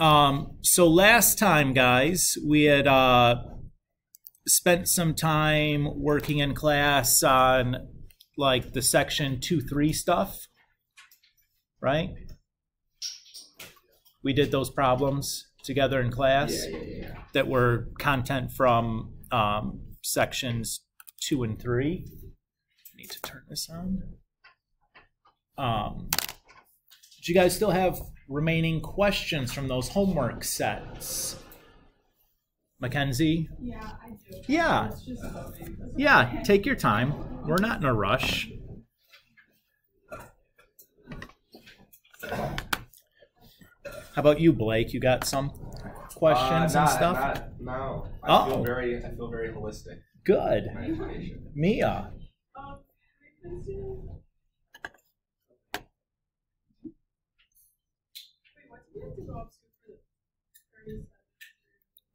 So last time, guys, we had spent some time working in class on like the section 2-3 stuff, right? We did those problems together in class that were content from sections 2 and 3. I need to turn this on. Do you guys still have remaining questions from those homework sets? Mackenzie? Yeah, I do. Yeah. Yeah, take your time. We're not in a rush. How about you, Blake? You got some questions and stuff? No. I feel very holistic. Good. Mia?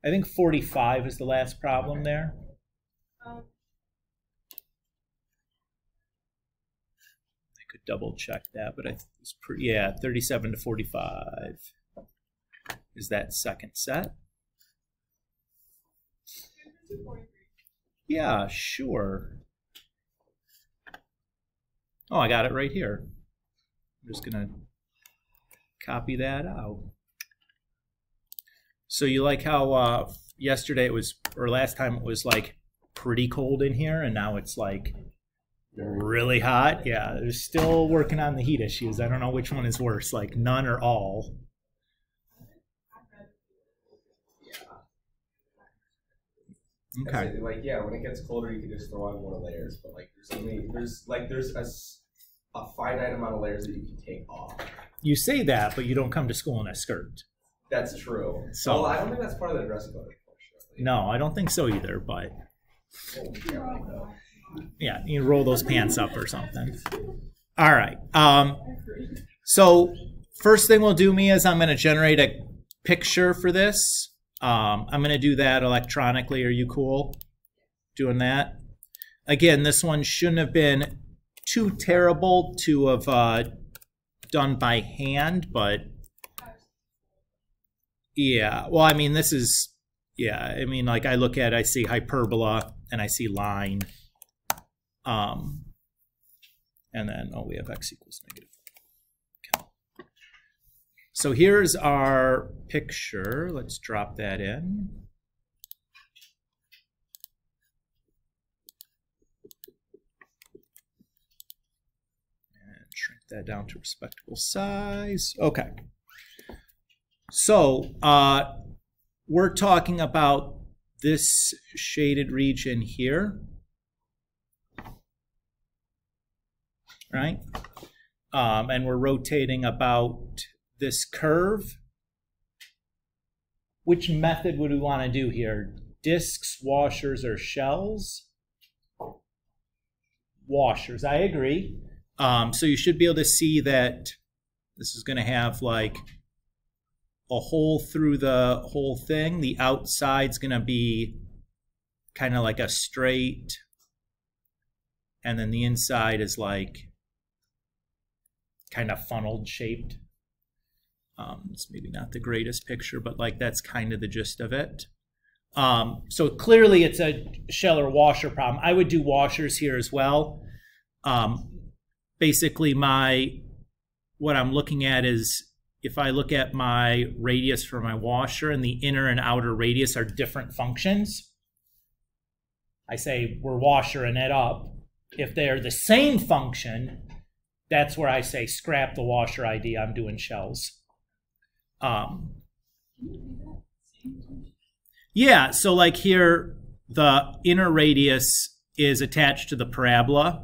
I think 45 is the last problem there. I could double check that, but it's yeah, 37 to 45 is that second set. Yeah, sure. Oh, I got it right here. I'm just gonna copy that out. So you like how yesterday it was, or last time it was like pretty cold in here, and now it's like really hot? Yeah, they're still working on the heat issues. I don't know which one is worse, like none or all. Okay. Like, yeah, when it gets colder, you can just throw on more layers, but like there's a finite amount of layers that you can take off. You say that, but you don't come to school in a skirt. That's true. So, well, I don't think that's part of the dress code, unfortunately. No, I don't think so either, but yeah, you roll those pants up or something. All right. So first thing we'll do, Mia, is I'm going to generate a picture for this. I'm going to do that electronically. Are you cool doing that? Again, this one shouldn't have been too terrible to have done by hand, but yeah, well, I mean, this is, yeah, I mean, like I look at it, I see hyperbola and I see line. And then, oh, we have x equals negative. Okay. So here's our picture. Let's drop that in. And shrink that down to respectable size. Okay. So we're talking about this shaded region here, right? And we're rotating about this curve. Which method would we want to do here? Discs, washers, or shells? Washers, I agree. So you should be able to see that this is going to have like a hole through the whole thing. The outside's going to be kind of like a straight, and then the inside is like kind of funneled shaped. It's maybe not the greatest picture, but like that's kind of the gist of it. So clearly it's a shell or washer problem. I would do washers here as well. Basically what I'm looking at is, if I look at my radius for my washer and the inner and outer radius are different functions, I say we're washering it up. If they're the same function, that's where I say scrap the washer idea, I'm doing shells. Yeah, so like here, the inner radius is attached to the parabola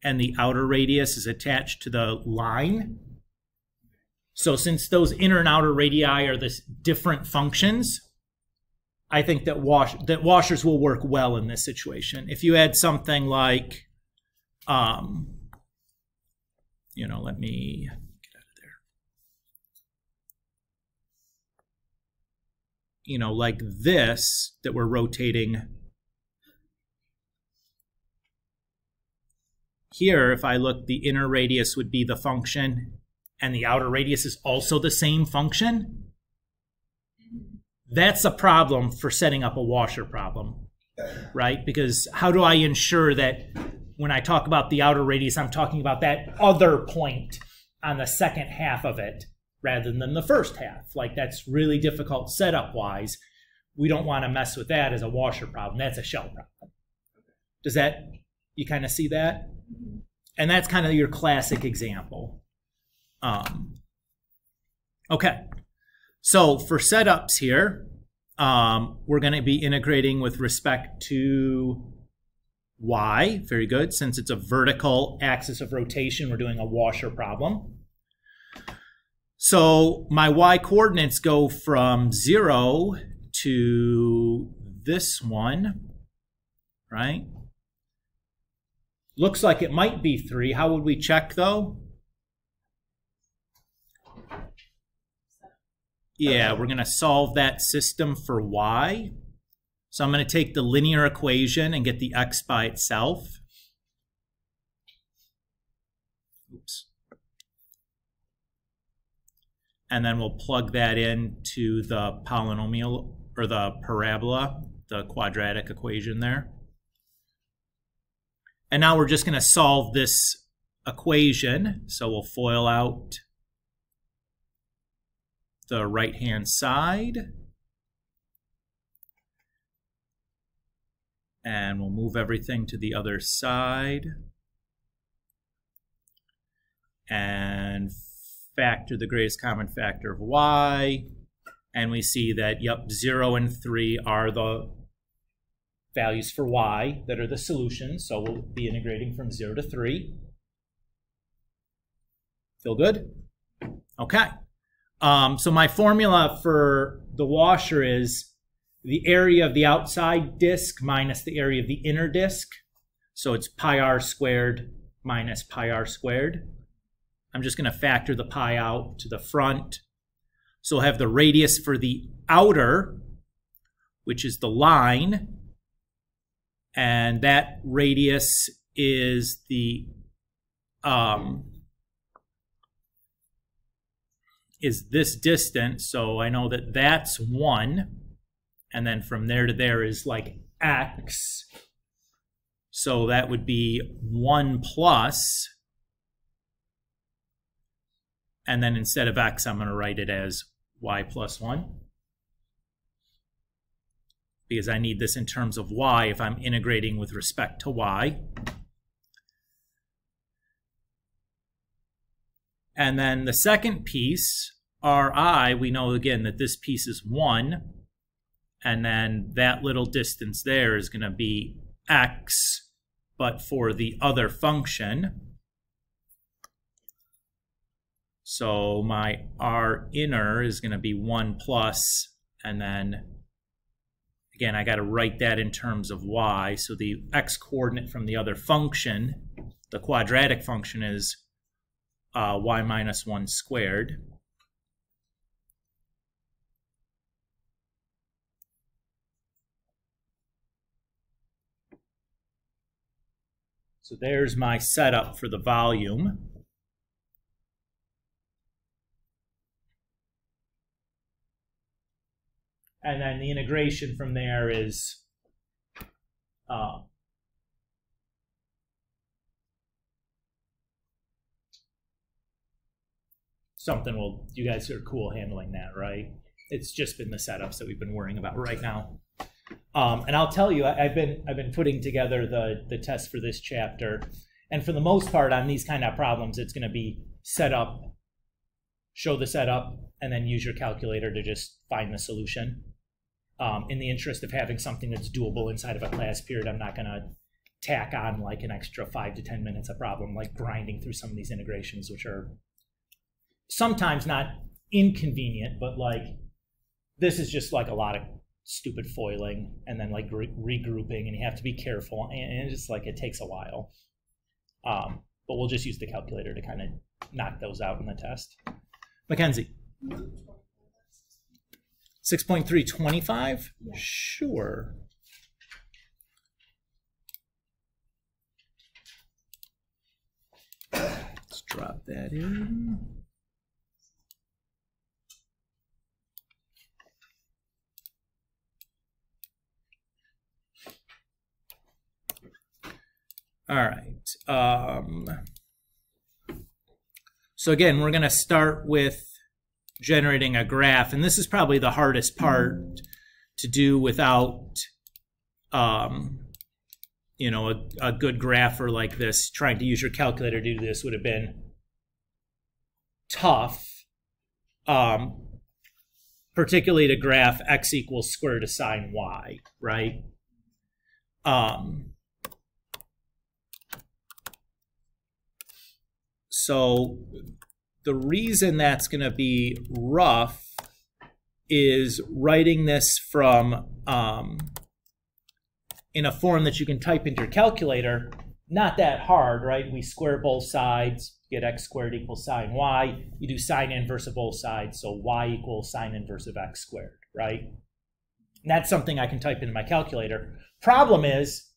and the outer radius is attached to the line. So since those inner and outer radii are this different functions, I think that washers will work well in this situation. If you had something like, you know, let me get out of there. You know, like this that we're rotating here, if I look, the inner radius would be the function and the outer radius is also the same function. That's a problem for setting up a washer problem, right? Because how do I ensure that when I talk about the outer radius, I'm talking about that other point on the second half of it rather than the first half? Like, that's really difficult setup-wise. We don't want to mess with that as a washer problem. That's a shell problem. Does that, you kind of see that? And that's kind of your classic example. Okay, so for setups here, we're going to be integrating with respect to y. Very good. Since it's a vertical axis of rotation, we're doing a washer problem. So my y coordinates go from 0 to this one, right? Looks like it might be 3. How would we check, though? Yeah, we're going to solve that system for y. So I'm going to take the linear equation and get the x by itself. Oops. And then we'll plug that into the polynomial, or the parabola, the quadratic equation there. And now we're just going to solve this equation. So we'll FOIL out the right-hand side. And we'll move everything to the other side. And factor the greatest common factor of y. And we see that, yep, 0 and 3 are the values for y that are the solutions. So we'll be integrating from 0 to 3. Feel good? Okay. So my formula for the washer is the area of the outside disk minus the area of the inner disk. So it's pi r squared minus pi r squared. I'm just going to factor the pi out to the front. So we'll have the radius for the outer, which is the line. And that radius is the is this distance. So I know that that's 1. And then from there to there is like x. So that would be 1 plus. And then instead of x, I'm going to write it as y plus 1. Because I need this in terms of y if I'm integrating with respect to y. And then the second piece, ri, we know again that this piece is 1. And then that little distance there is going to be x, but for the other function. So my r inner is going to be 1 plus, and then again, I got to write that in terms of y. So the x coordinate from the other function, the quadratic function, is y minus 1 squared. So there's my setup for the volume. And then the integration from there is something you guys are cool handling that, right? It's just been the setups that we've been worrying about right now. And I'll tell you, I've been putting together the test for this chapter, and for the most part on these kind of problems, it's going to be set up, show the setup, and then use your calculator to just find the solution. In the interest of having something that's doable inside of a class period, I'm not going to tack on like an extra 5 to 10 minutes of problem, like grinding through some of these integrations, which are sometimes not inconvenient, but like this is just like a lot of stupid foiling and then like regrouping, and you have to be careful, and it's just like it takes a while. But we'll just use the calculator to kind of knock those out in the test. Mackenzie. 6.325? Yeah. Sure. Let's drop that in. All right. So again, we're going to start with generating a graph, and this is probably the hardest part to do without, you know, a good grapher like this. Trying to use your calculator to do this would have been tough, particularly to graph x equals square root of sine y, right? So the reason that's going to be rough is writing this from in a form that you can type into your calculator. Not that hard, right? We square both sides, get x squared equals sine y. You do sine inverse of both sides, so y equals sine inverse of x squared, right? And that's something I can type into my calculator. Problem is,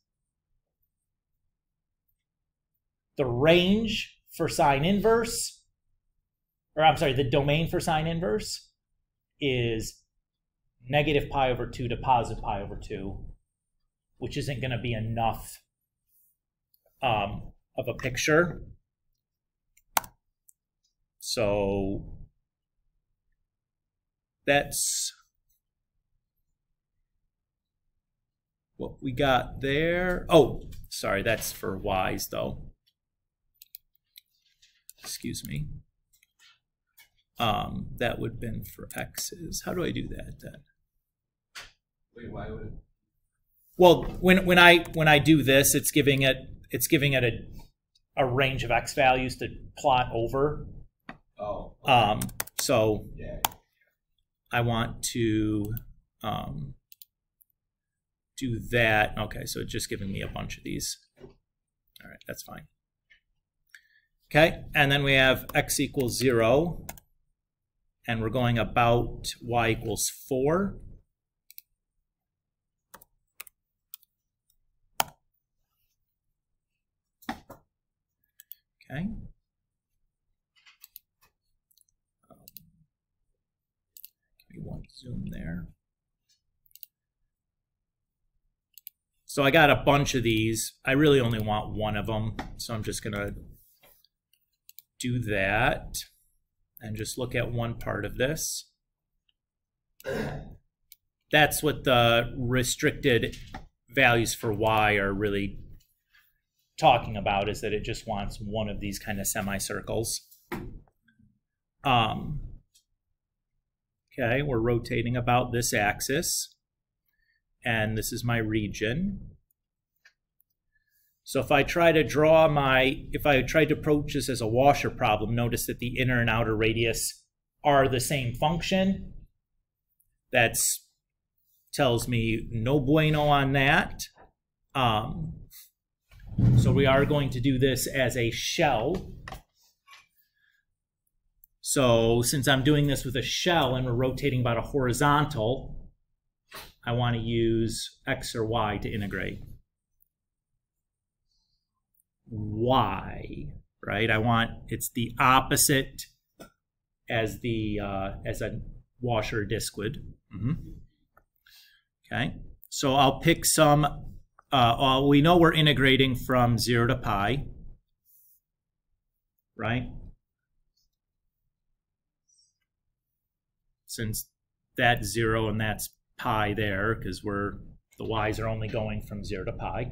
the range for sine inverse, or I'm sorry, the domain for sine inverse is negative pi over 2 to positive pi over 2, which isn't going to be enough of a picture. So that's what we got there. Oh, sorry, that's for y's though. Excuse me. That would have been for x's. How do I do that then? Wait, why would it? Well, when I do this, it's giving it a range of x values to plot over. Oh. Okay. So yeah. I want to do that. Okay, so it's just giving me a bunch of these. All right, that's fine. Okay, and then we have x equals 0, and we're going about y equals 4. Okay. Give me one zoom there. So I got a bunch of these. I really only want one of them, so I'm just going to do that and just look at one part of this. That's what the restricted values for y are really talking about, is that it just wants one of these kind of semicircles. Okay, we're rotating about this axis, and this is my region. So if I try to draw if I try to approach this as a washer problem, notice that the inner and outer radius are the same function. That tells me no bueno on that. So we are going to do this as a shell. So since I'm doing this with a shell and we're rotating about a horizontal, I want to use x or y to integrate. Y, right? It's the opposite as as a washer or disc would. Okay, so I'll pick some. We know we're integrating from 0 to pi, right? Since that's 0 and that's pi there, because the y's are only going from 0 to pi.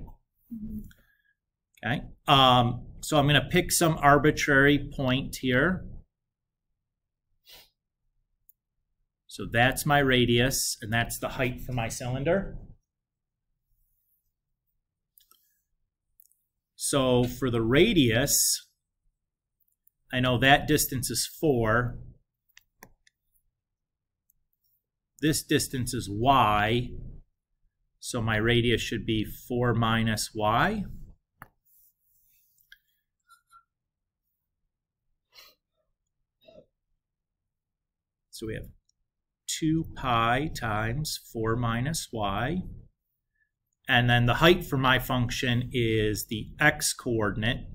Okay, so I'm going to pick some arbitrary point here. So that's my radius, and that's the height for my cylinder. So for the radius, I know that distance is 4. This distance is y, so my radius should be 4 minus y. So we have 2 pi times 4 minus y. And then the height for my function is the x coordinate,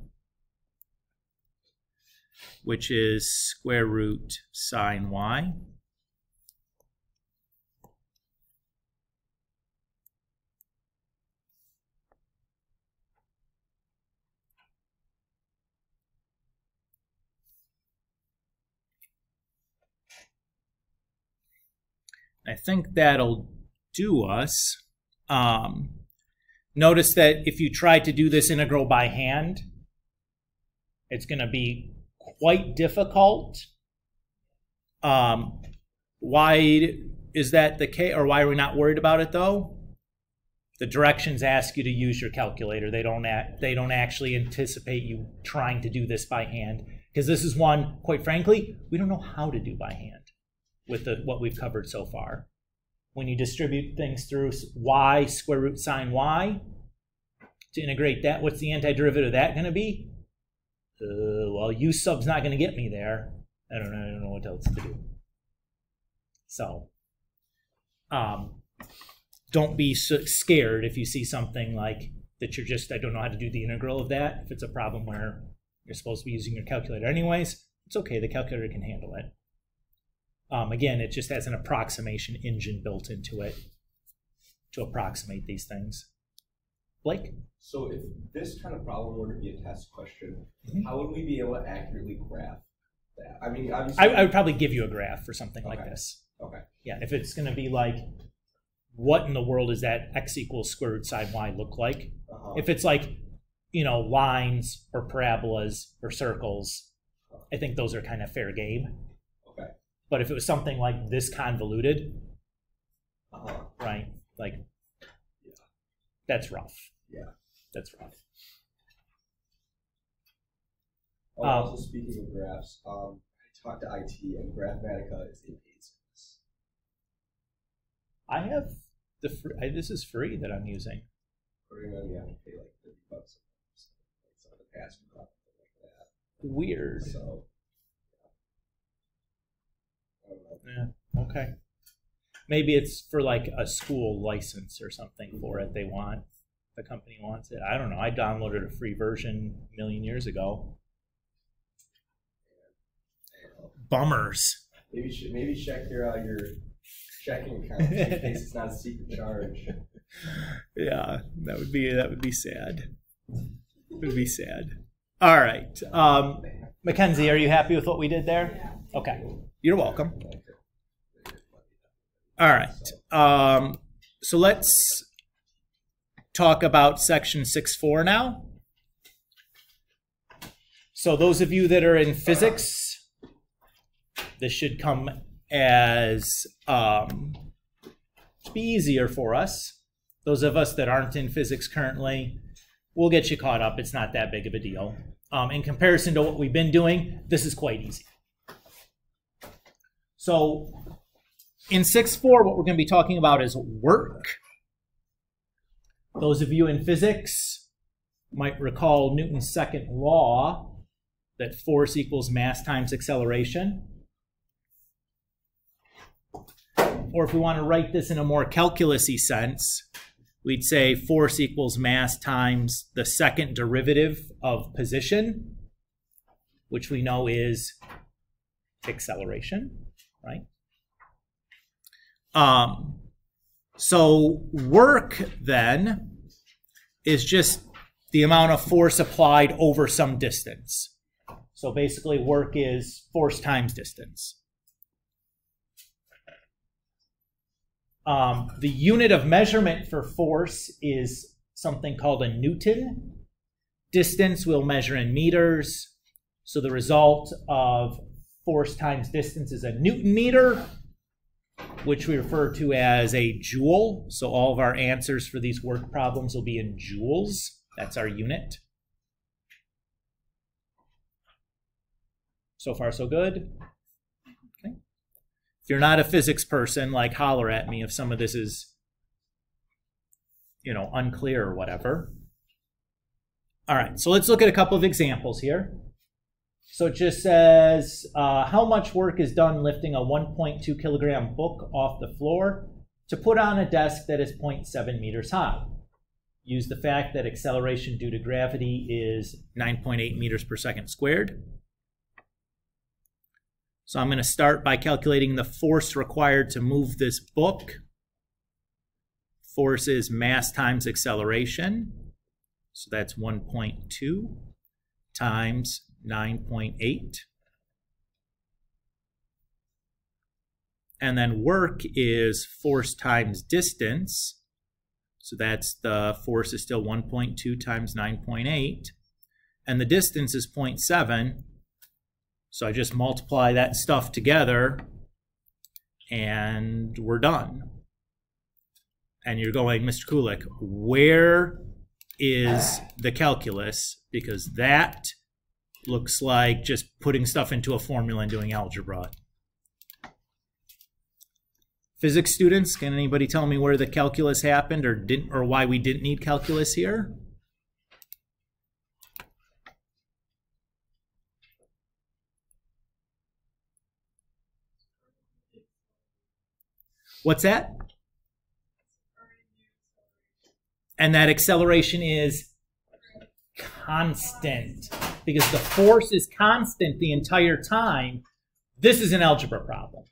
which is square root sine y. I think that'll do us. Notice that if you try to do this integral by hand, it's going to be quite difficult. Why is that the case, or why are we not worried about it though? The directions ask you to use your calculator. They don't actually anticipate you trying to do this by hand, because this is one, quite frankly, we don't know how to do by hand with what we've covered so far. When you distribute things through y square root sine y, to integrate that, what's the antiderivative of that going to be? Well, u sub's not going to get me there. I don't know what else to do. So, don't be so scared if you see something like that you're just, I don't know how to do the integral of that. If it's a problem where you're supposed to be using your calculator anyways, it's okay. The calculator can handle it. Again, it just has an approximation engine built into it to approximate these things. Blake? So if this kind of problem were to be a test question, how would we be able to accurately graph that? I mean, obviously... I would probably give you a graph for something like this. Okay. Yeah, if it's going to be like, what in the world does that x equals square root sine y look like? If it's like, you know, lines or parabolas or circles, I think those are kind of fair game. Okay. But if it was something like this convoluted, right, like, that's rough. Yeah. That's rough. Also, speaking of graphs, I talked to IT, and Graphmatica is a paid service. I have the this is free that I'm using. Or you have to pay like $50 a month. Like some of the past like that. Weird. So, I don't know. Yeah. Okay. Maybe it's for like a school license or something for it. They want, the company wants it. I don't know. I downloaded a free version a million years ago. Bummers. Maybe check your checking account in case it's not a secret charge. Yeah, that would be sad. It would be sad. All right, Mackenzie, are you happy with what we did there? Okay, you're welcome. All right, so let's talk about section 6.4 now. So those of you that are in physics, this should come as be easier for us. Those of us that aren't in physics currently, we'll get you caught up. It's not that big of a deal. In comparison to what we've been doing, this is quite easy. So in 6.4, what we're going to be talking about is work. Those of you in physics might recall Newton's second law, that force equals mass times acceleration. Or if we want to write this in a more calculus-y sense, we'd say force equals mass times the second derivative of position, which we know is acceleration, right? So work then is just the amount of force applied over some distance. So basically work is force times distance. The unit of measurement for force is something called a Newton. Distance we'll measure in meters. So the result of force times distance is a Newton meter, which we refer to as a joule. So all of our answers for these work problems will be in joules. That's our unit. So far, so good. Okay. If you're not a physics person, like, holler at me if some of this is, you know, unclear or whatever. All right, so let's look at a couple of examples here. So it just says, how much work is done lifting a 1.2 kilogram book off the floor to put on a desk that is 0.7 meters high? Use the fact that acceleration due to gravity is 9.8 meters per second squared. So I'm going to start by calculating the force required to move this book. Force is mass times acceleration. So that's 1.2 times 9.8. And then work is force times distance. So that's the force is still 1.2 times 9.8. And the distance is 0.7. So I just multiply that stuff together and we're done. And you're going, Mr. Kulik, where is the calculus? Because that looks like just putting stuff into a formula and doing algebra. Physics students, can anybody tell me where the calculus happened or why we didn't need calculus here? What's that? And that acceleration is constant because the force is constant the entire time. This is an algebra problem,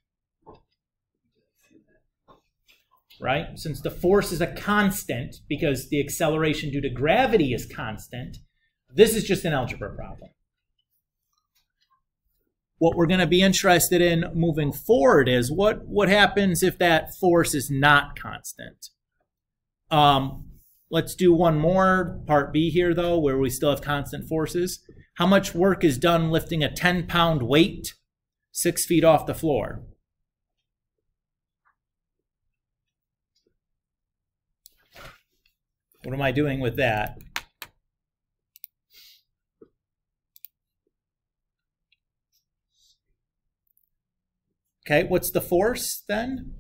right? Since the force is a constant because the acceleration due to gravity is constant, this is just an algebra problem. What we're going to be interested in moving forward is what happens if that force is not constant. Let's do one more, part B here, though, where we still have constant forces. How much work is done lifting a 10-pound weight 6 feet off the floor? What am I doing with that? Okay, what's the force then?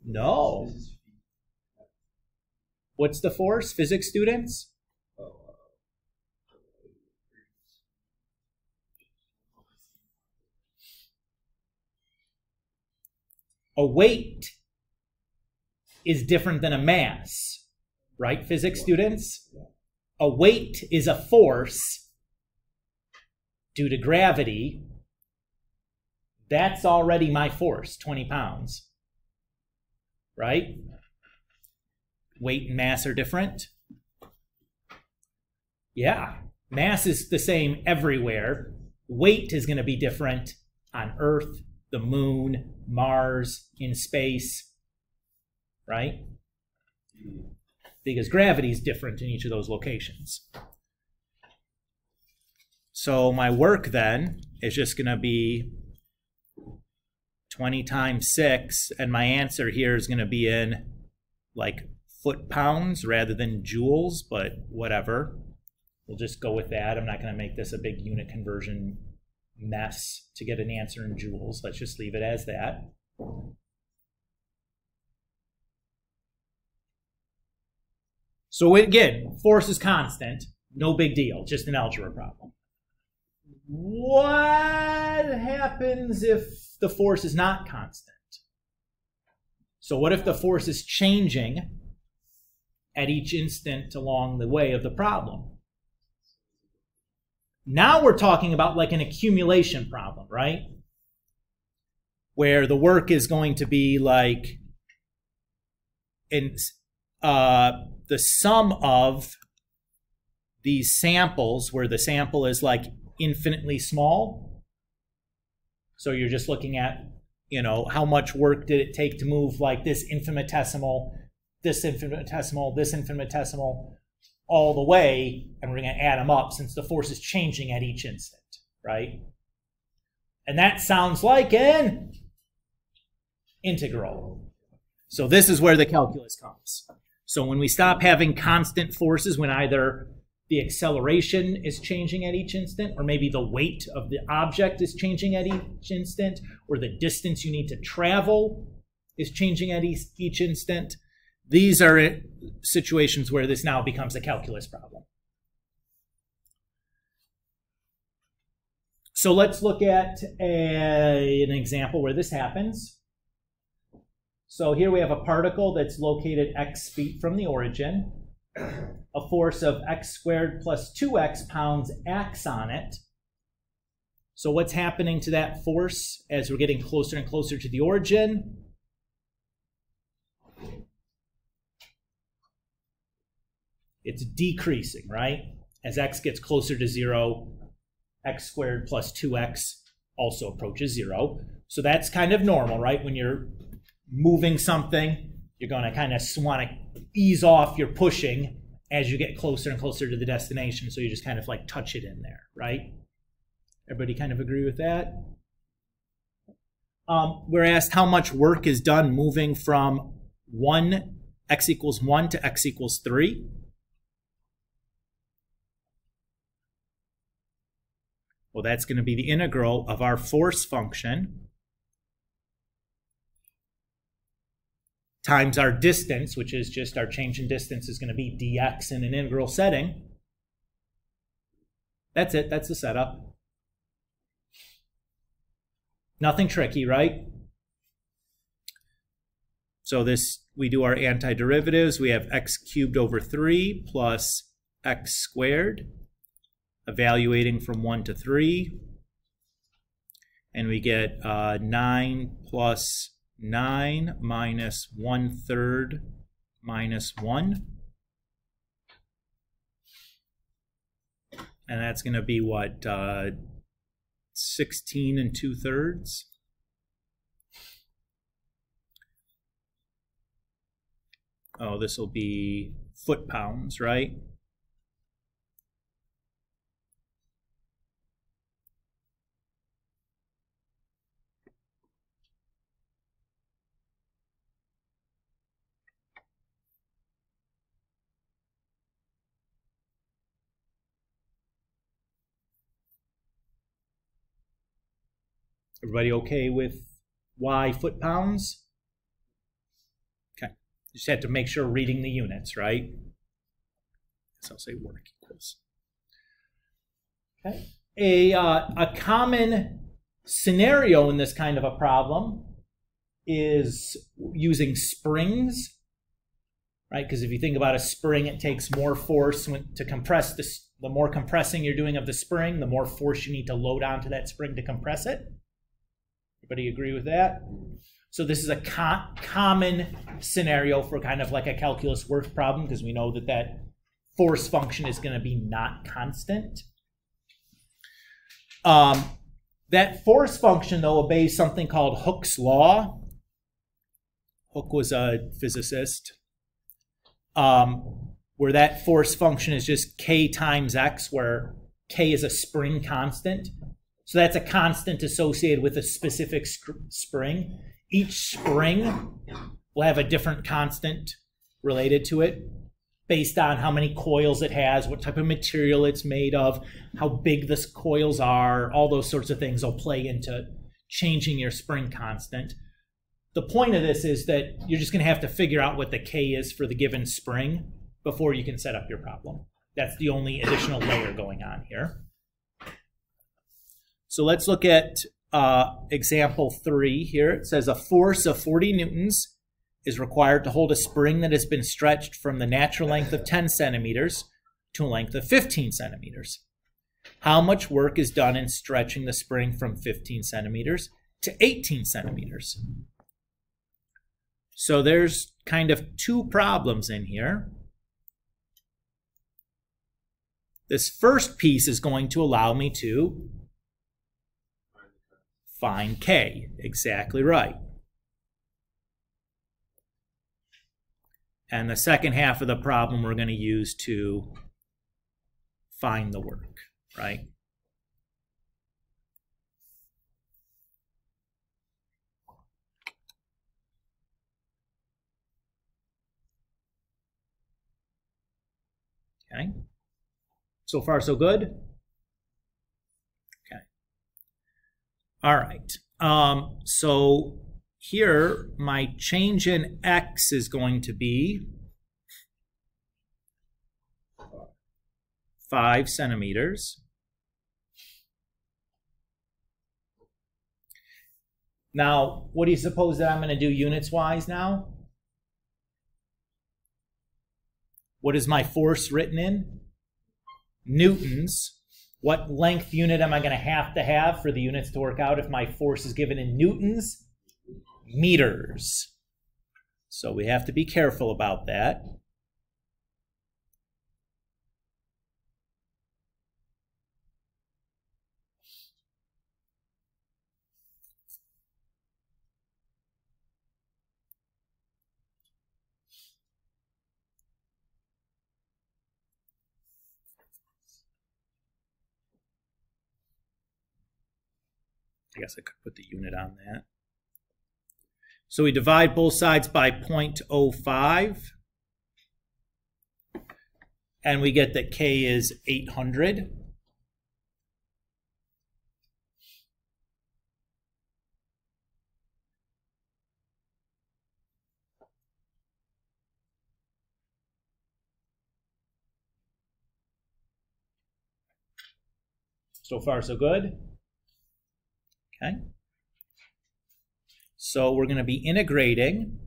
No. What's the force, physics students? A weight is different than a mass, right, physics students? A weight is a force due to gravity. That's already my force, 20 pounds. Right? Weight and mass are different. Yeah, mass is the same everywhere. Weight is going to be different on Earth, the moon, Mars, in space, right? Because gravity is different in each of those locations. So my work then is just going to be 20 times 6, and my answer here is going to be in like foot-pounds rather than joules, but whatever. We'll just go with that. I'm not going to make this a big unit conversion mess to get an answer in joules. Let's just leave it as that. So again, force is constant. No big deal, just an algebra problem. What happens if the force is not constant? So what if the force is changing at each instant along the way of the problem? Now we're talking about like an accumulation problem, right? Where the work is going to be like the sum of these samples, where the sample is like infinitely small. So you're just looking at, you know, how much work did it take to move like this infinitesimal, this infinitesimal, this infinitesimal, all the way, and we're going to add them up since the force is changing at each instant, right? And that sounds like an integral. So this is where the calculus comes. So when we stop having constant forces, when either the acceleration is changing at each instant, or maybe the weight of the object is changing at each instant, or the distance you need to travel is changing at each instant, these are situations where this now becomes a calculus problem. So let's look at an example where this happens. So here we have a particle that's located x feet from the origin. A force of x squared plus 2x pounds acts on it. So what's happening to that force as we're getting closer and closer to the origin? It's decreasing, right? As x gets closer to 0, x squared plus 2x also approaches 0. So that's kind of normal, right? When you're moving something, you're going to kind of want to ease off your pushing as you get closer and closer to the destination. So you just kind of like touch it in there, right? Everybody kind of agree with that? We're asked how much work is done moving from x equals 1 to x equals 3. Well, that's going to be the integral of our force function times our distance, which is just our change in distance is going to be dx in an integral setting. That's it. That's the setup. Nothing tricky, right? So this, we do our antiderivatives. We have x cubed over 3 plus x squared, evaluating from 1 to 3. And we get 9 plus 9 minus 1/3 minus 1. And that's going to be what? 16 2/3. Oh, this will be foot-pounds, right? Everybody okay with y foot-pounds? Okay. Just have to make sure reading the units, right? So I'll say work equals. Okay. A common scenario in this kind of a problem is using springs, right? Because if you think about a spring, it takes more force to compress this. The more compressing you're doing of the spring, the more force you need to load onto that spring to compress it. Everybody agree with that? So this is a common scenario for kind of like a calculus work problem, because we know that that force function is going to be not constant. That force function, though, obeys something called Hooke's law. Hooke was a physicist, where that force function is just k times x, where k is a spring constant. So that's a constant associated with a specific spring. Each spring will have a different constant related to it based on how many coils it has, what type of material it's made of, how big the coils are, all those sorts of things will play into changing your spring constant. The point of this is that you're just going to have to figure out what the K is for the given spring before you can set up your problem. That's the only additional layer going on here. So let's look at example 3 here. It says a force of 40 newtons is required to hold a spring that has been stretched from the natural length of 10 centimeters to a length of 15 centimeters. How much work is done in stretching the spring from 15 centimeters to 18 centimeters? So there's kind of two problems in here. This first piece is going to allow me to find K. Exactly right. And the second half of the problem we're going to use to find the work, right? Okay. So far, so good? Okay. All right. So here, my change in x is going to be 5 centimeters. Now, what do you suppose that I'm going to do units-wise now? What is my force written in? Newtons. What length unit am I going to have for the units to work out if my force is given in newtons? Meters. So we have to be careful about that. I guess I could put the unit on that. So we divide both sides by 0.05. And we get that K is 800. So far, so good. Okay. So we're going to be integrating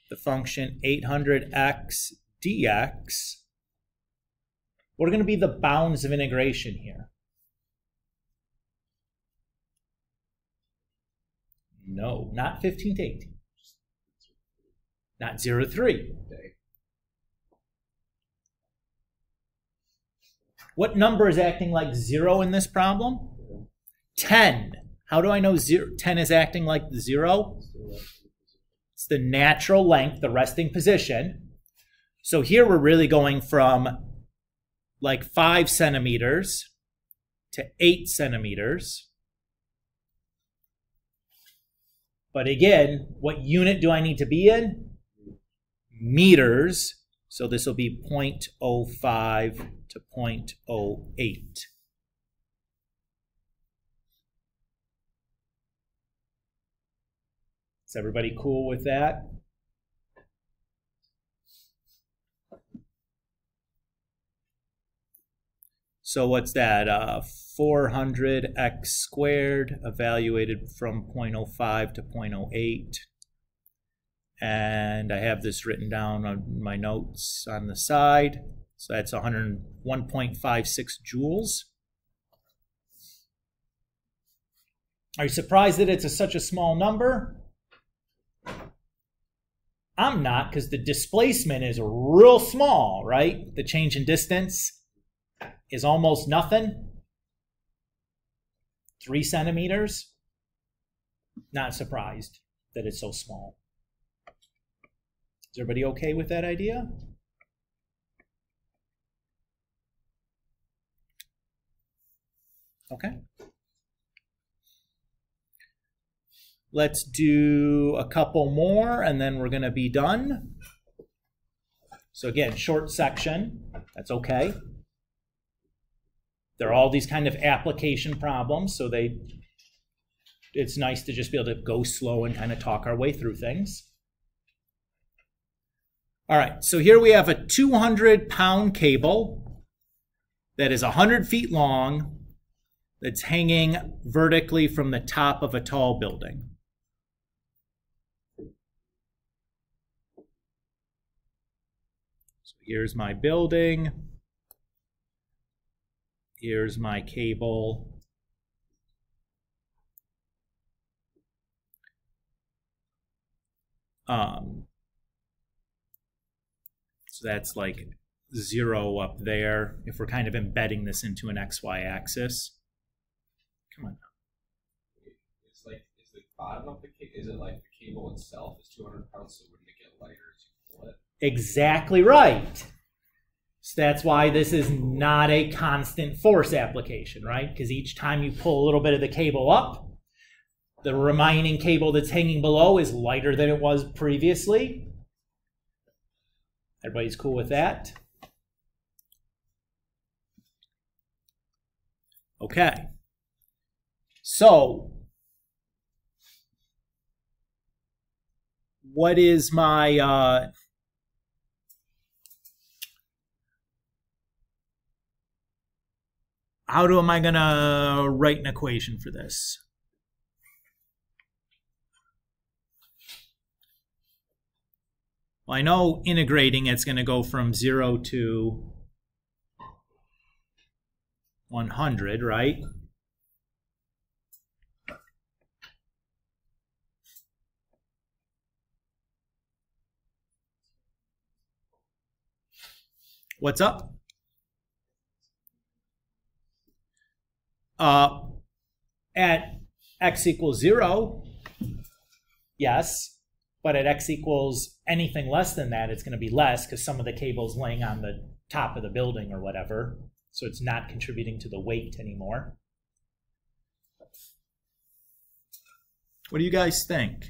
the function 800x dx. What are going to be the bounds of integration here? No, not 15 to 18. Not 0 to 3. What number is acting like 0 in this problem? 10. How do I know 10 is acting like 0? It's the natural length, the resting position. So here we're really going from like 5 centimeters to 8 centimeters. But again, what unit do I need to be in? Meters. So this will be 0.05 to 0.08. Is everybody cool with that? So what's that? 400x squared evaluated from 0.05 to 0.08. And I have this written down on my notes on the side. So that's 101.56 joules. Are you surprised that it's such a small number? I'm not, because the displacement is real small, right? The change in distance is almost nothing. 3 centimeters. Not surprised that it's so small. Is everybody okay with that idea? Okay. Let's do a couple more and then we're going to be done. So again, short section, that's okay. There are all these kind of application problems, so it's nice to just be able to go slow and kind of talk our way through things. All right, so here we have a 200-pound cable that is 100 feet long that's hanging vertically from the top of a tall building. So here's my building. Here's my cable. So that's like 0 up there if we're kind of embedding this into an XY axis. Come on. It's like, is the bottom of the cable, is it like the cable itself is 200 pounds, so wouldn't it get lighter as you pull it? Exactly right. So that's why this is not a constant force application, right? Because each time you pull a little bit of the cable up, the remaining cable that's hanging below is lighter than it was previously. Everybody's cool with that? Okay. So, what is my how am I going to write an equation for this? Well, I know integrating it's going to go from 0 to 100, right? What's up? At x equals 0, yes, but at x equals anything less than that, it's going to be less because some of the cable's laying on the top of the building or whatever, so it's not contributing to the weight anymore. What do you guys think?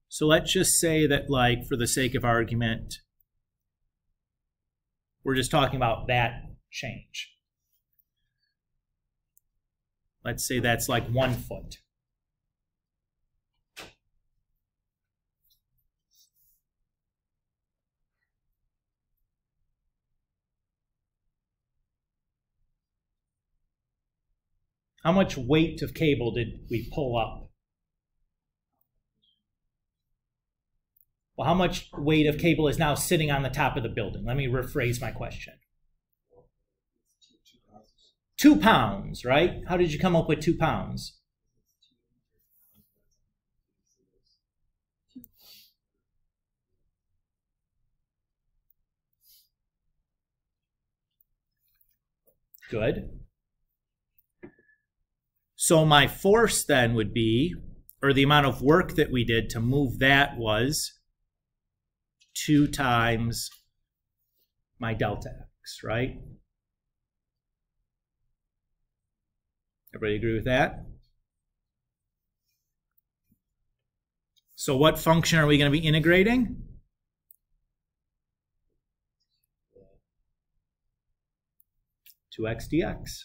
So let's just say that, like, for the sake of argument, we're just talking about that change. Let's say that's like 1 foot. How much weight of cable did we pull up? Well, how much weight of cable is now sitting on the top of the building? Let me rephrase my question. 2 pounds, right? How did you come up with 2 pounds? Good. So my force then would be, or the amount of work that we did to move that was 2 times my delta x, right? Everybody agree with that? So what function are we going to be integrating? To x dx.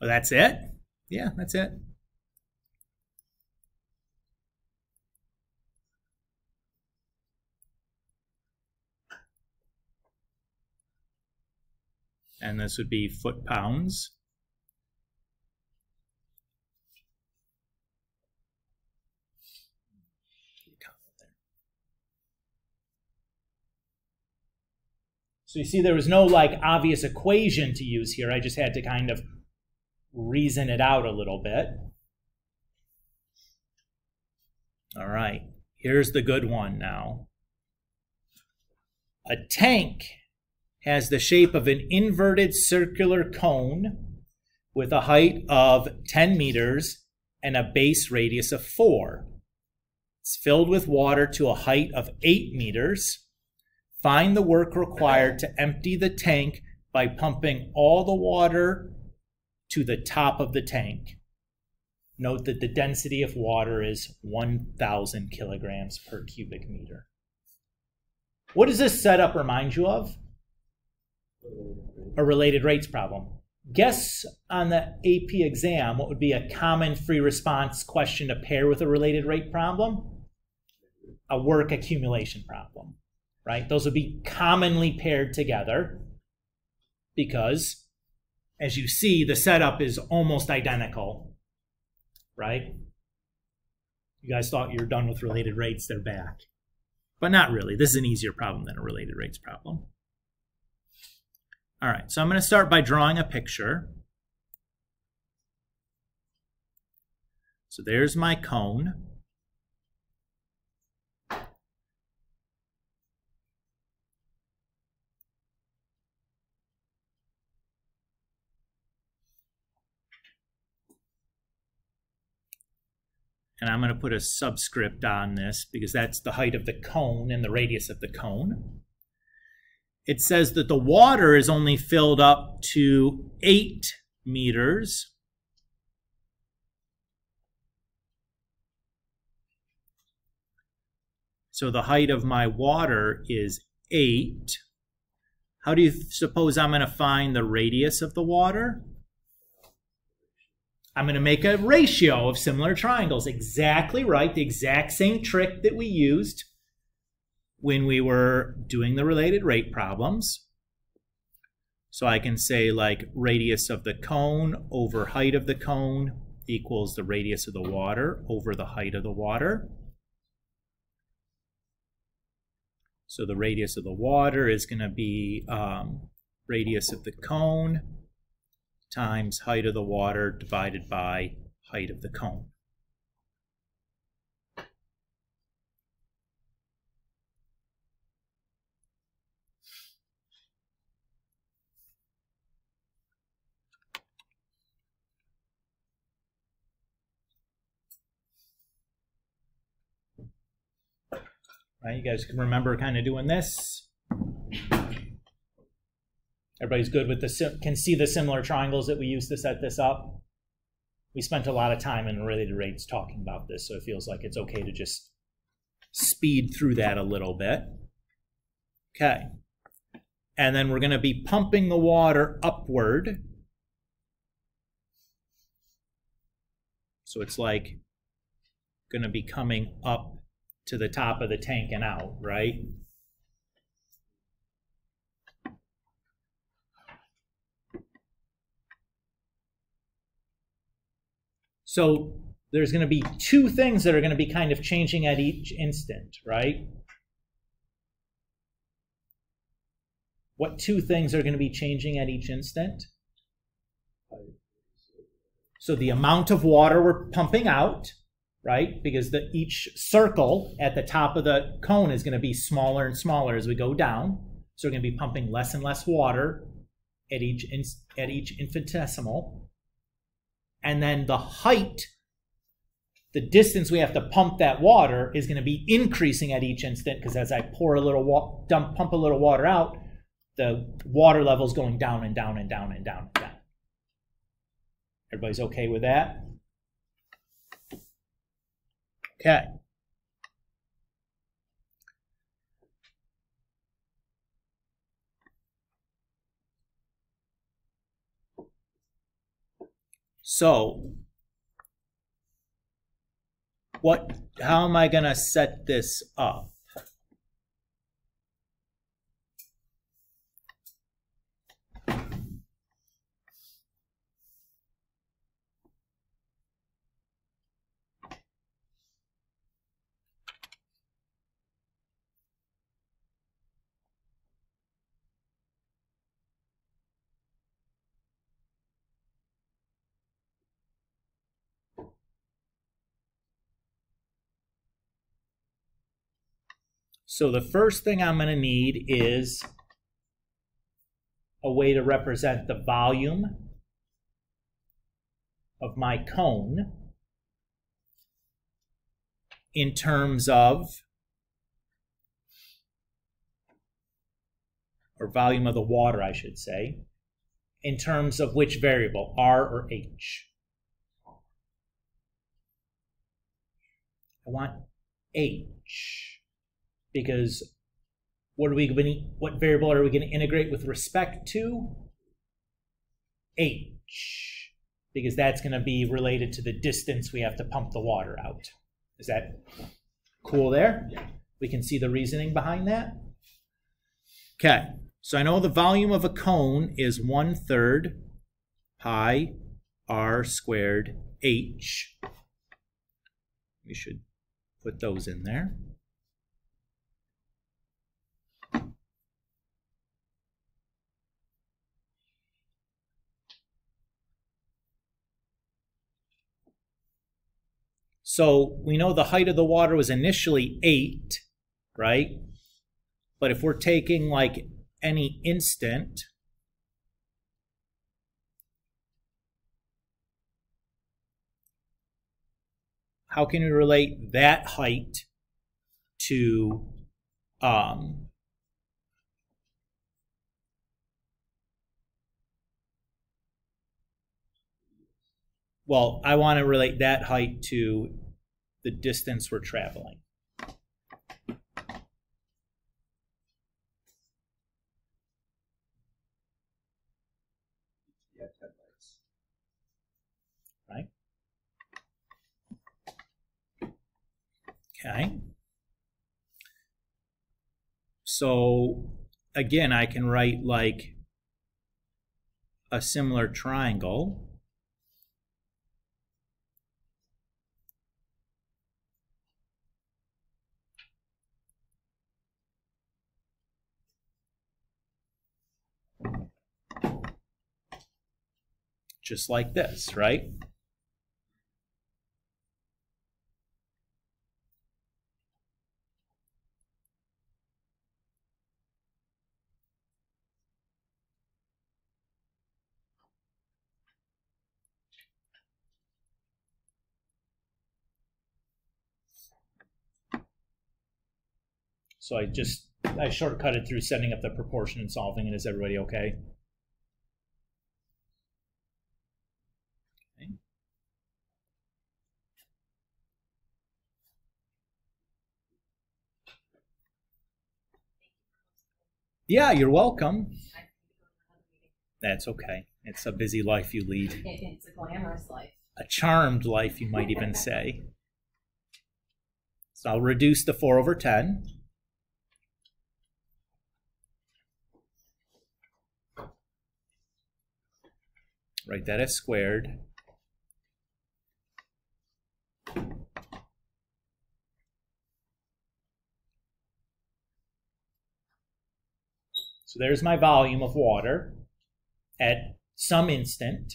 Oh, that's it? Yeah, that's it. And this would be foot-pounds. So you see there was no like obvious equation to use here. I just had to kind of reason it out a little bit. All right, here's the good one now. A tank has the shape of an inverted circular cone with a height of 10 meters and a base radius of 4. It's filled with water to a height of 8 meters. Find the work required to empty the tank by pumping all the water to the top of the tank. Note that the density of water is 1,000 kilograms per cubic meter. What does this setup remind you of? A related rates problem. Guess on the AP exam what would be a common free response question to pair with a related rate problem? A work accumulation problem, right? Those would be commonly paired together because, as you see, the setup is almost identical, right? You guys thought you were done with related rates, they're back. But not really. This is an easier problem than a related rates problem. All right, so I'm going to start by drawing a picture. So there's my cone. And I'm going to put a subscript on this because that's the height of the cone and the radius of the cone. It says that the water is only filled up to 8 meters. So the height of my water is 8. How do you suppose I'm going to find the radius of the water? I'm going to make a ratio of similar triangles. Exactly right, the exact same trick that we used when we were doing the related rate problems. So I can say like radius of the cone over height of the cone equals the radius of the water over the height of the water. So the radius of the water is going to be radius of the cone times height of the water divided by height of the cone. Right? You guys can remember kind of doing this. Everybody's good with can see the similar triangles that we used to set this up. We spent a lot of time in related rates talking about this, so it feels like it's okay to just speed through that a little bit. Okay. And then we're going to be pumping the water upward. So it's like going to be coming up to the top of the tank and out, right? So there's going to be two things that are going to be kind of changing at each instant, right? What two things are going to be changing at each instant? So the amount of water we're pumping out, right? Because each circle at the top of the cone is going to be smaller and smaller as we go down. So we're going to be pumping less and less water at each infinitesimal. And then the height, the distance we have to pump that water is going to be increasing at each instant, because as I pour a little pump a little water out, the water level is going down and down and down and down and down. Everybody's okay with that? Okay. So, how am I going to set this up? So the first thing I'm going to need is a way to represent the volume of my cone in terms of, or volume of the water, I should say, in terms of which variable, R or H. I want H. Because what variable are we going to integrate with respect to? H. Because that's going to be related to the distance we have to pump the water out. Is that cool there? Yeah. We can see the reasoning behind that? Okay. So I know the volume of a cone is 1/3 pi r squared h. We should put those in there. So we know the height of the water was initially 8, right? But if we're taking like any instant, how can we relate that height to well, I want to relate that height to the distance we're traveling. Right? Okay. So again, I can write like a similar triangle. Just like this, right? So I shortcutted through setting up the proportion and solving it. Is everybody okay? Okay. Yeah, you're welcome. That's okay. It's a busy life you lead. It's a glamorous life. A charmed life, you might even say. So I'll reduce the 4 over 10. Write that as squared. So there's my volume of water at some instant.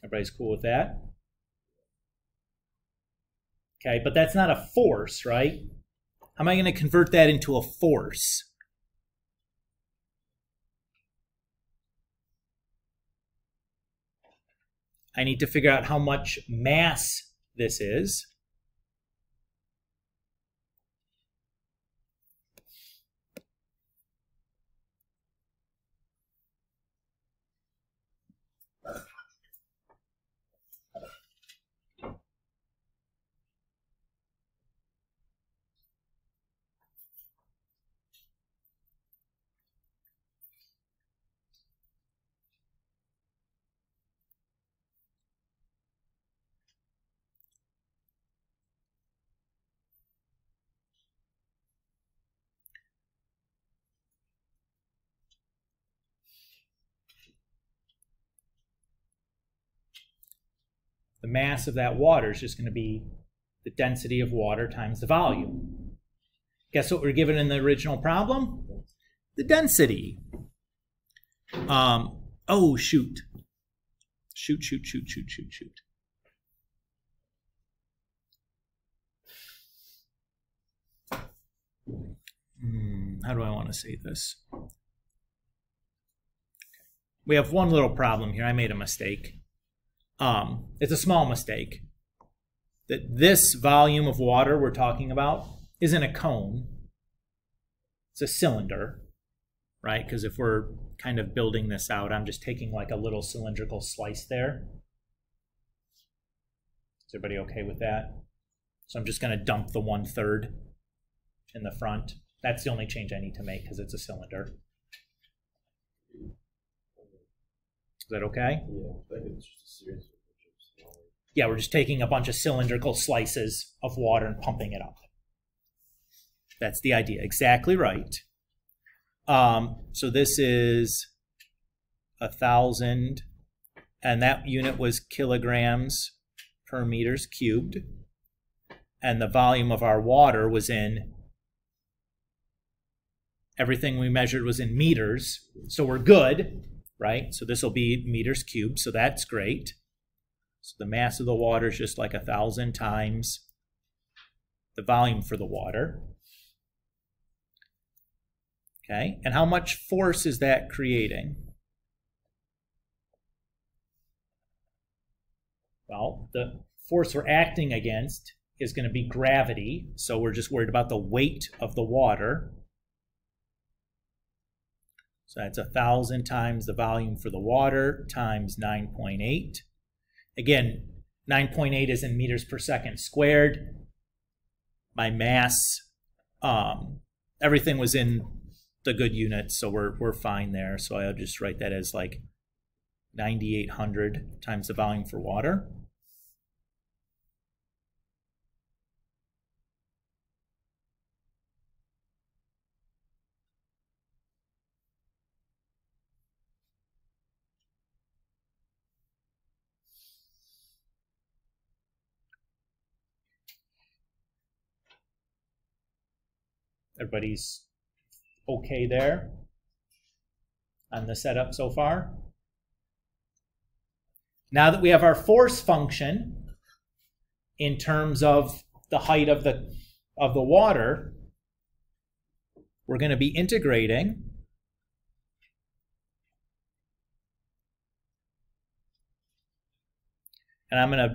Everybody's cool with that? Okay, but that's not a force, right? How am I going to convert that into a force? I need to figure out how much mass this is. The mass of that water is just going to be the density of water times the volume. Guess what we're given in the original problem? The density. Oh, shoot. Shoot. How do I want to say this? We have one little problem here. I made a mistake. It's a small mistake. That this volume of water we're talking about isn't a cone. It's a cylinder, right? Because if we're kind of building this out, I'm just taking like a little cylindrical slice there. Is everybody okay with that? So I'm just going to dump the 1/3 in the front. That's the only change I need to make because it's a cylinder. Is that okay? Yeah, I think it's just a series of pictures. Yeah, we're just taking a bunch of cylindrical slices of water and pumping it up. That's the idea. Exactly right. So this is 1,000, and that unit was kilograms per meters cubed. And the volume of our water was in, everything we measured was in meters. So we're good, right? So this will be meters cubed, so that's great. So the mass of the water is just like 1,000 times the volume for the water. Okay, and how much force is that creating? Well, the force we're acting against is going to be gravity, so we're just worried about the weight of the water. So that's 1,000 times the volume for the water times 9.8. Again, 9.8 is in meters per second squared. My mass, everything was in the good units, so we're fine there. So I'll just write that as like 9,800 times the volume for water. Everybody's okay there on the setup so far? Now that we have our force function in terms of the height of the water, we're going to be integrating and I'm going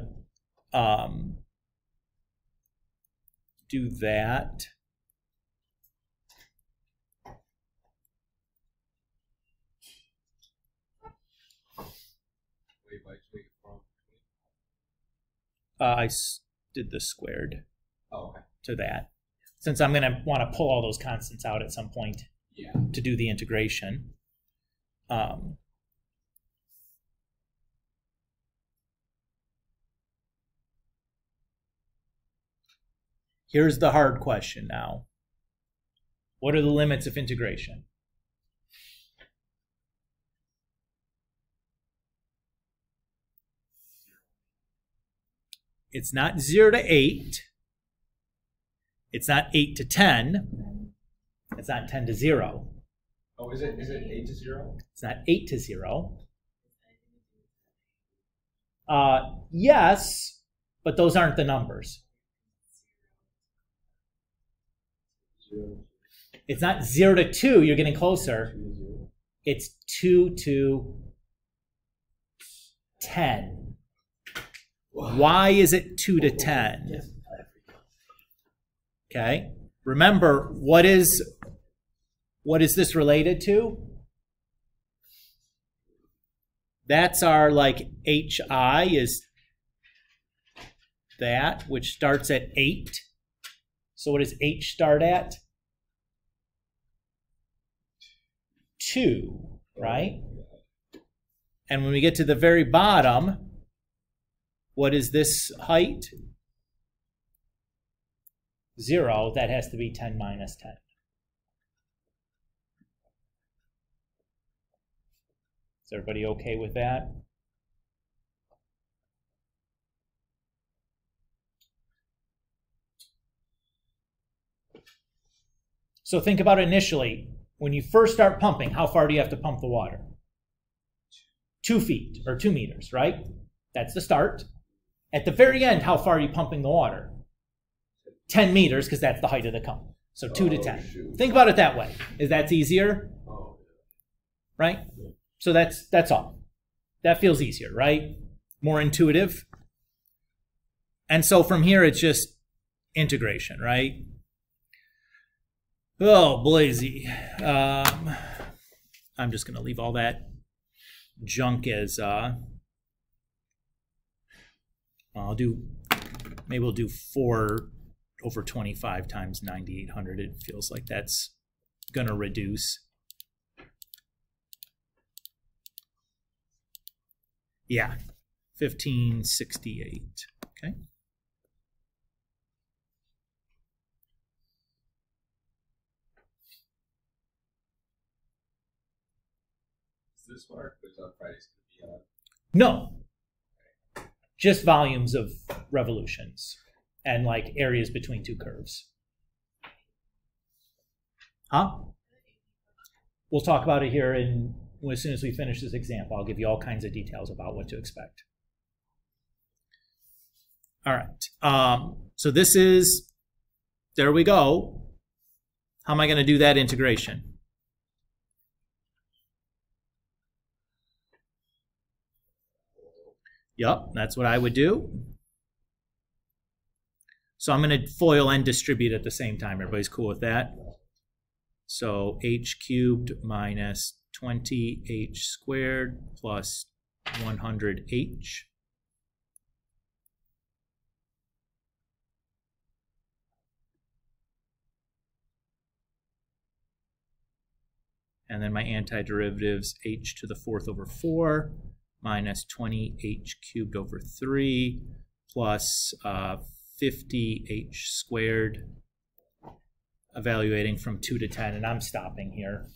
to do that. did the squared Oh, okay. to that. Since I'm going to want to pull all those constants out at some point to do the integration. Here's the hard question now. What are the limits of integration? It's not 0 to 8. It's not 8 to 10. It's not 10 to 0. Oh, is it 8 to 0? It's not 8 to 0. Yes, but those aren't the numbers. It's not 0 to 2. You're getting closer. It's 2 to 10. Why is it 2 to 10? Okay. Remember, what is this related to? That's our like HI is that, which starts at 8. So what does H start at? 2, right? And when we get to the very bottom, what is this height? 0. That has to be 10 minus 10. Is everybody okay with that? So think about it initially. When you first start pumping, how far do you have to pump the water? 2 feet or 2 meters, right? That's the start. At the very end, how far are you pumping the water? 10 meters, because that's the height of the cone. So 2 to 10. Shoot. Think about it that way. Is that easier? Right? So that's all. That feels easier, right? More intuitive. And so from here, it's just integration, right? Oh, blazy. I'm just going to leave all that junk as, maybe we'll do 4 over 25 times 9,800. It feels like that's going to reduce. Yeah, 1568, okay? This work, but on Fridays could be on. No, just volumes of revolutions and like areas between 2 curves. Huh? We'll talk about it here as soon as we finish this example. I'll give you all kinds of details about what to expect. All right. So this is, there we go. How am I going to do that integration? Yep, that's what I would do. So I'm going to FOIL and distribute at the same time. Everybody's cool with that? So h cubed minus 20h squared plus 100h. And then my antiderivatives, h to the 4th over 4 minus 20h cubed over 3 plus 50h squared, evaluating from 2 to 10. And I'm stopping here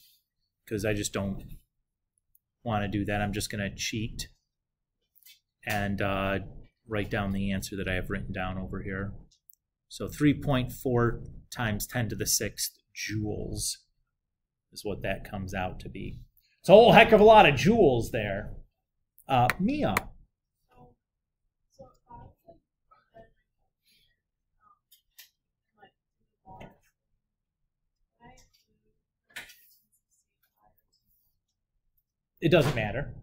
because I just don't want to do that. I'm just going to cheat and write down the answer that I have written down over here. So 3.4 times 10 to the 6th joules is what that comes out to be. It's a whole heck of a lot of joules there. Mia. It doesn't matter.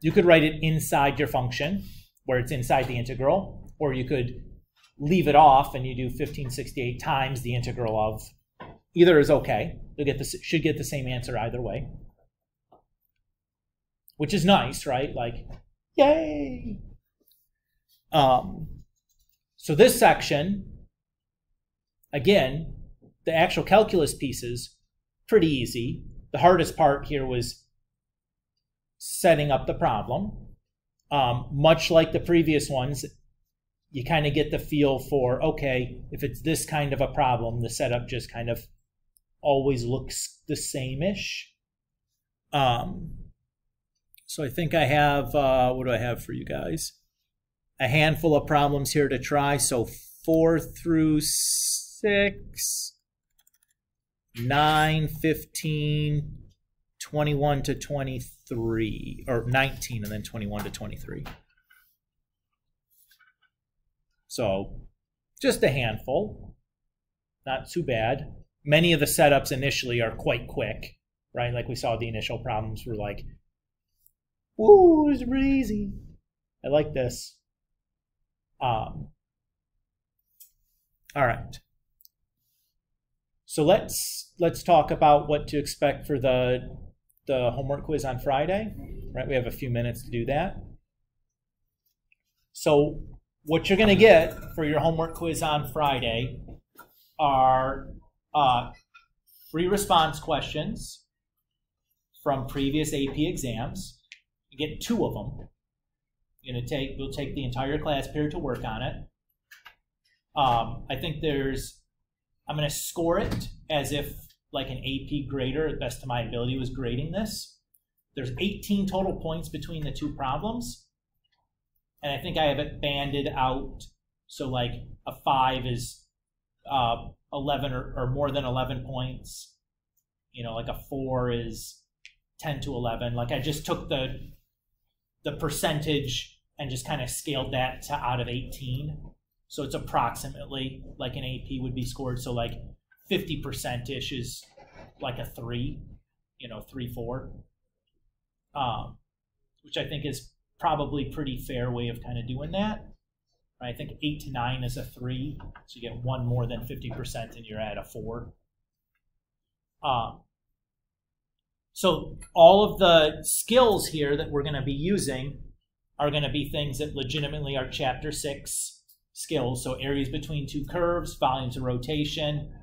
You could write it inside your function, where it's inside the integral, or you could leave it off and you do 1568 times the integral of. Either is okay. You'll get should get the same answer either way. Which is nice, right? Like, yay! So this section, again, the actual calculus pieces, pretty easy. The hardest part here was setting up the problem. Much like the previous ones, you kind of get the feel for, okay, if it's this kind of a problem, the setup just kind of always looks the same-ish. So I think I have, what do I have for you guys? A handful of problems here to try. So 4 through 6, 9, 15, 21 to 23, or 19 and then 21 to 23. So just a handful, not too bad. Many of the setups initially are quite quick, right? Like we saw the initial problems were like, woo, it's really easy. I like this. All right. So let's talk about what to expect for the homework quiz on Friday, right? We have a few minutes to do that. So what you're going to get for your homework quiz on Friday are free response questions from previous AP exams. You get 2 of them. We'll take the entire class period to work on it. I think I'm going to score it as if like an AP grader, at best of my ability, was grading this. There's 18 total points between the 2 problems. And I think I have it banded out. So like a 5 is 11 or more than 11 points. Like a 4 is 10 to 11. Like I just took the percentage and just kind of scaled that to out of 18. So it's approximately like an AP would be scored. So like 50%-ish is like a 3, 3, 4, which I think is probably pretty fair way of kind of doing that. I think 8 to 9 is a 3, so you get 1 more than 50% and you're at a 4. So all of the skills here that we're going to be using are going to be things that legitimately are Chapter 6 skills. So areas between 2 curves, volumes of rotation.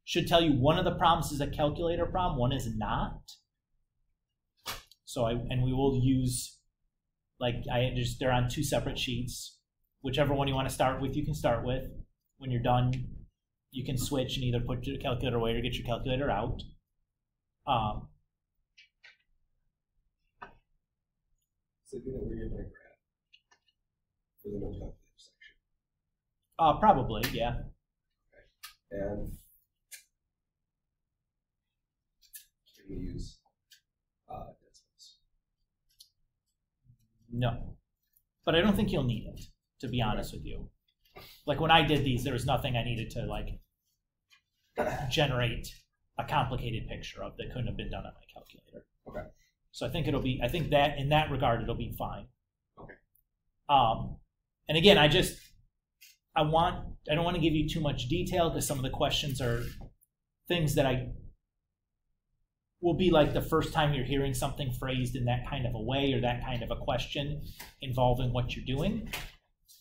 Should tell you one of the problems is a calculator problem, one is not. So and we will use, they're on 2 separate sheets. Whichever one you want to start with, you can start with. When you're done, you can switch and either put your calculator away or get your calculator out. So we're given a graph for the no calculator section. Probably, yeah. Okay. And can we use decimals? No, but I don't think you'll need it, to be honest with you. Like when I did these, there was nothing I needed to like generate a complicated picture of that couldn't have been done on my calculator. Okay. So I think that in that regard, it'll be fine. Okay. And again, I don't want to give you too much detail because some of the questions are things that will be like the first time you're hearing something phrased in that kind of a way or that kind of a question involving what you're doing.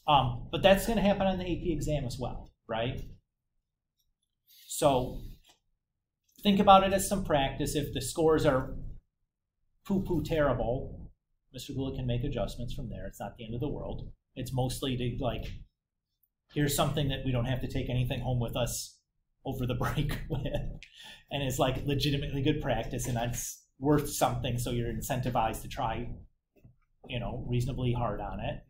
But that's going to happen on the AP exam as well, right? So think about it as some practice. If the scores are poo-poo terrible, Mr. Gula can make adjustments from there. It's not the end of the world. It's mostly to like, here's something that we don't have to take anything home with us over the break with, and it's like legitimately good practice, and that's worth something. So you're incentivized to try, reasonably hard on it.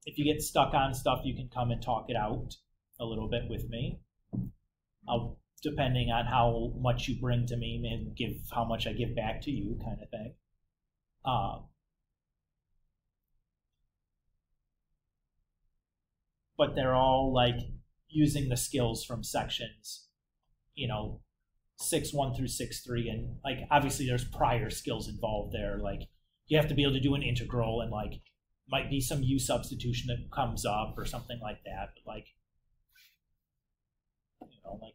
If you get stuck on stuff, you can come and talk it out a little bit with me. Depending on how much you bring to me, and give how much I give back to you, kind of thing. But they're all like using the skills from sections, 6.1 through 6.3, and like obviously there's prior skills involved there. Like you have to be able to do an integral, and like might be some U substitution that comes up or something like that. But like, like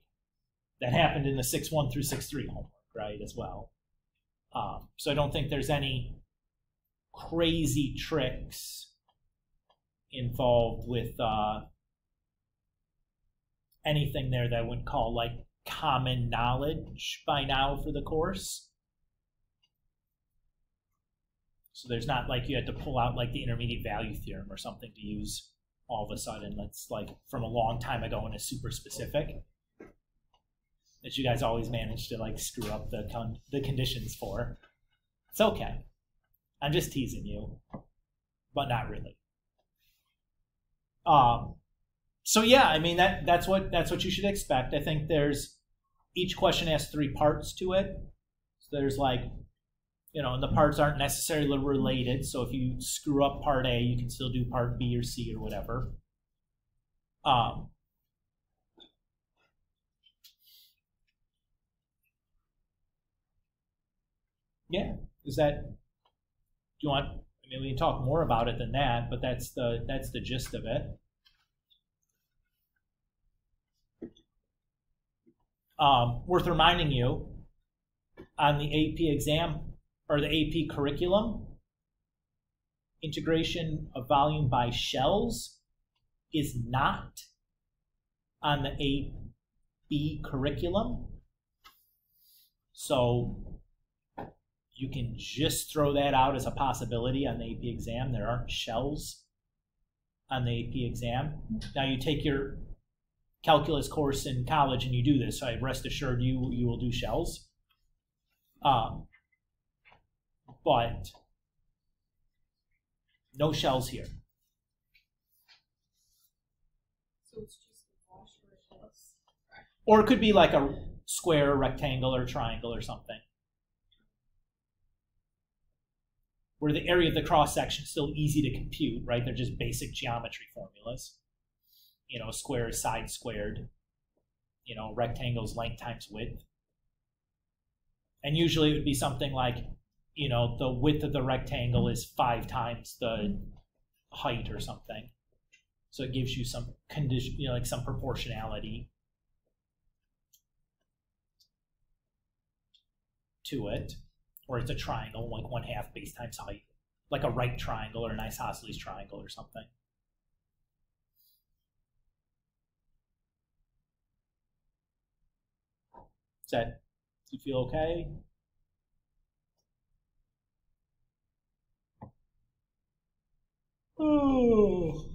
that happened in the 6.1 through 6.3 homework, right, as well. So I don't think there's any crazy tricks involved with anything there that I would call like common knowledge by now for the course. So there's not like you had to pull out like the intermediate value theorem or something to use all of a sudden. That's like from a long time ago and is super specific that you guys always manage to like screw up the conditions for. It's okay. I'm just teasing you, but not really. So yeah, I mean that's what you should expect. I think each question has 3 parts to it. So there's like, and the parts aren't necessarily related. So if you screw up part A, you can still do part B or C or whatever. Yeah, do you want? I mean, we can talk more about it than that, but that's the gist of it. Worth reminding you, on the AP exam or the AP curriculum, integration of volume by shells is not on the AP curriculum. So you can just throw that out as a possibility on the AP exam. There aren't shells on the AP exam. Now you take your calculus course in college and you do this, so I rest assured you will do shells. But no shells here. So it's just a wash or shells? Or it could be like a square, rectangle, or triangle or something, where the area of the cross section is still easy to compute, right? They're just basic geometry formulas. A square is side squared. Rectangle is length times width. And usually it would be something like, the width of the rectangle is 5 times the height or something. So it gives you some condition, like some proportionality to it. Or it's a triangle, like 1/2 base times height, like a right triangle or an isosceles triangle or something. Do you feel okay? Oh,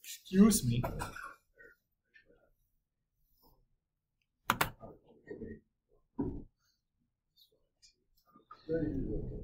excuse me. Very good.